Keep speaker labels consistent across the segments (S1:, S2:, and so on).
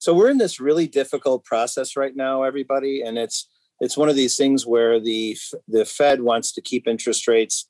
S1: So we're in this really difficult process right now, everybody. And it's one of these things where the Fed wants to keep interest rates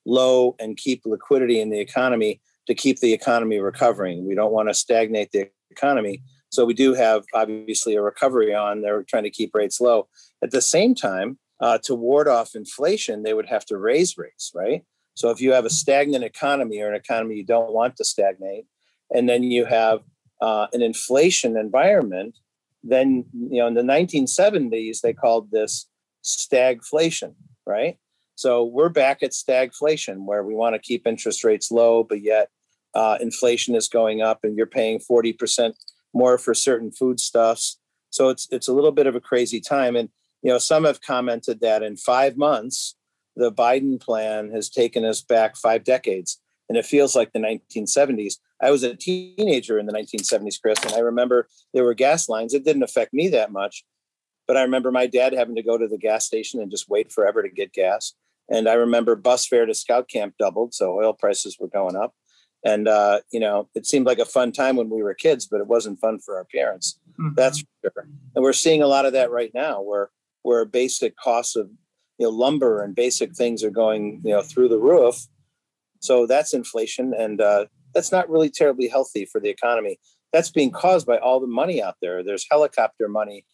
S1: low and keep liquidity in the economy to keep the economy recovering. We don't want to stagnate the economy. So we do have obviously a recovery on. They're trying to keep rates low. At the same time, to ward off inflation, they would have to raise rates, right? So if you have a stagnant economy or an economy you don't want to stagnate, and then you have an inflation environment, then, in the 1970s, they called this stagflation, right? So we're back at stagflation, where we want to keep interest rates low, but yet inflation is going up and you're paying 40% more for certain foodstuffs. So it's a little bit of a crazy time. And, some have commented that in 5 months, the Biden plan has taken us back 5 decades. And it feels like the 1970s. I was a teenager in the 1970s, Chris, and I remember there were gas lines. It didn't affect me that much, but I remember my dad having to go to the gas station and just wait forever to get gas. And I remember bus fare to scout camp doubled, so oil prices were going up. And, it seemed like a fun time when we were kids, but it wasn't fun for our parents. Mm-hmm. That's for sure. And we're seeing a lot of that right now, where basic costs of lumber and basic things are going through the roof. So that's inflation, and that's not really terribly healthy for the economy. That's being caused by all the money out there. There's helicopter money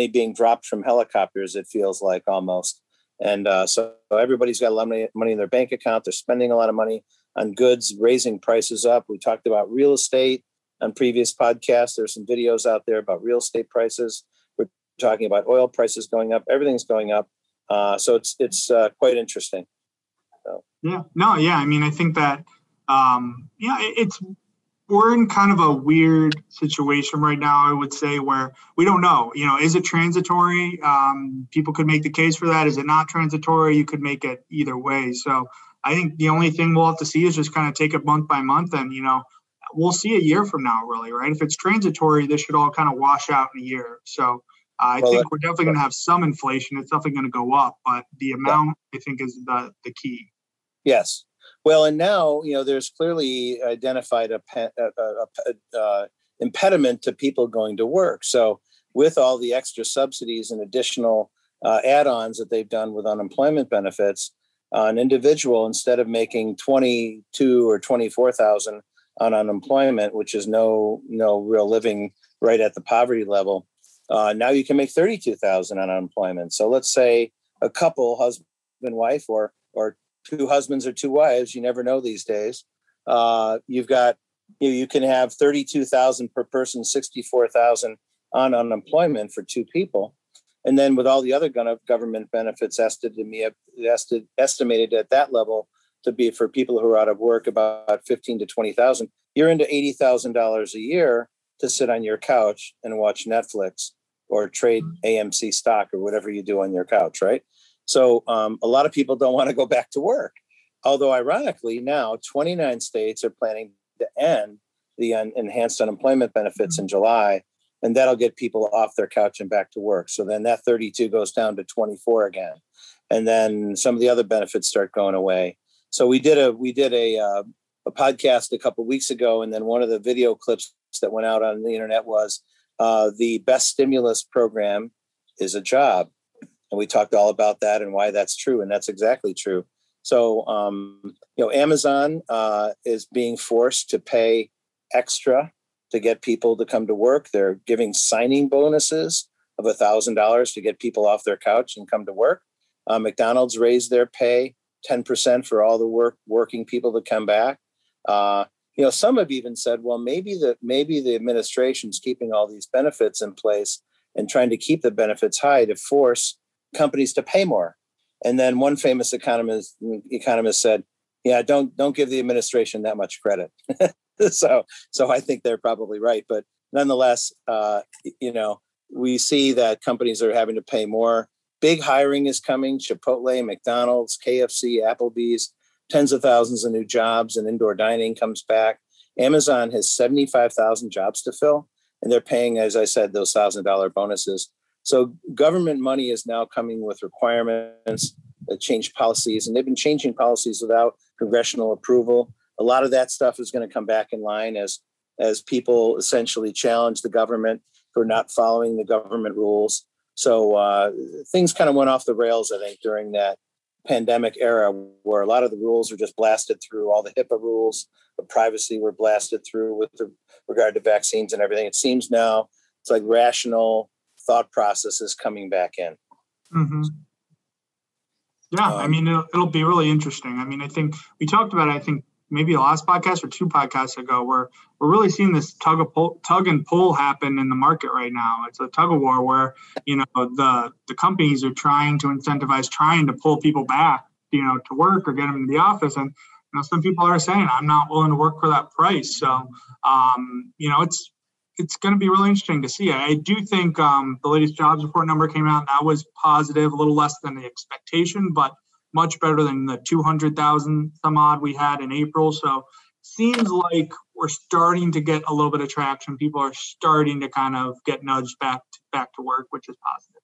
S1: being dropped from helicopters, it feels like, almost. And so everybody's got a lot of money in their bank account. They're spending a lot of money on goods, raising prices up. We talked about real estate on previous podcasts. There's some videos out there about real estate prices. We're talking about oil prices going up. Everything's going up. So it's quite interesting. So.
S2: Yeah. No. Yeah. I mean, I think that we're in kind of a weird situation right now, I would say, where we don't know, is it transitory? People could make the case for that. Is it not transitory? You could make it either way. So I think the only thing we'll have to see is just kind of take it month by month. And, we'll see a year from now, really, right? If it's transitory, this should all kind of wash out in a year. So I think we're definitely going to have some inflation. It's definitely going to go up, but the amount, I think, is the key.
S1: Yes. Well, and now, there's clearly identified a impediment to people going to work. So with all the extra subsidies and additional add-ons that they've done with unemployment benefits, an individual, instead of making $22,000 or $24,000 on unemployment, which is no real living right at the poverty level, now you can make $32,000 on unemployment. So let's say a couple, husband, wife, or two husbands or two wives, you never know these days. You've got, you can have $32,000 per person, $64,000 on unemployment for two people. And then with all the other government benefits estimated at that level to be for people who are out of work about $15,000 to $20,000, you're into $80,000 a year to sit on your couch and watch Netflix or trade AMC stock or whatever you do on your couch, right? So a lot of people don't want to go back to work. Although ironically now 29 states are planning to end the enhanced unemployment benefits in July, and that'll get people off their couch and back to work. So then that 32 goes down to 24 again. And then some of the other benefits start going away. So we did a podcast a couple of weeks ago, and then one of the video clips that went out on the internet was the best stimulus program is a job. And we talked all about that and why that's true. And that's exactly true. So, Amazon is being forced to pay extra to get people to come to work. They're giving signing bonuses of $1,000 to get people off their couch and come to work. McDonald's raised their pay 10% for all the working people to come back. Some have even said, well, maybe the administration's keeping all these benefits in place and trying to keep the benefits high to force companies to pay more. And then one famous economist said, yeah, don't give the administration that much credit. So I think they're probably right. But nonetheless, we see that companies are having to pay more. Big hiring is coming. Chipotle, McDonald's, KFC, Applebee's, tens of thousands of new jobs, and indoor dining comes back. Amazon has 75,000 jobs to fill, and they're paying, as I said, those $1,000 bonuses. So government money is now coming with requirements that change policies, and they've been changing policies without congressional approval. A lot of that stuff is going to come back in line as as people essentially challenged the government for not following the government rules. So things kind of went off the rails, I think, during that pandemic era, where a lot of the rules were just blasted through. All the HIPAA rules of privacy were blasted through with regard to vaccines and everything. It seems now it's like rational thought processes coming back in.
S2: Mm-hmm. Yeah, I mean, it'll be really interesting. I mean, I think we talked about it, I think maybe the last podcast or 2 podcasts ago, where we're really seeing this tug and pull happen in the market right now. It's a tug of war where, the companies are trying to incentivize, trying to pull people back, to work or get them into the office. And, some people are saying, I'm not willing to work for that price. So, it's going to be really interesting to see. I do think the latest jobs report number came out. That was positive, a little less than the expectation, but much better than the 200,000 some odd we had in April. So seems like we're starting to get a little bit of traction. People are starting to kind of get nudged back to work, which is positive.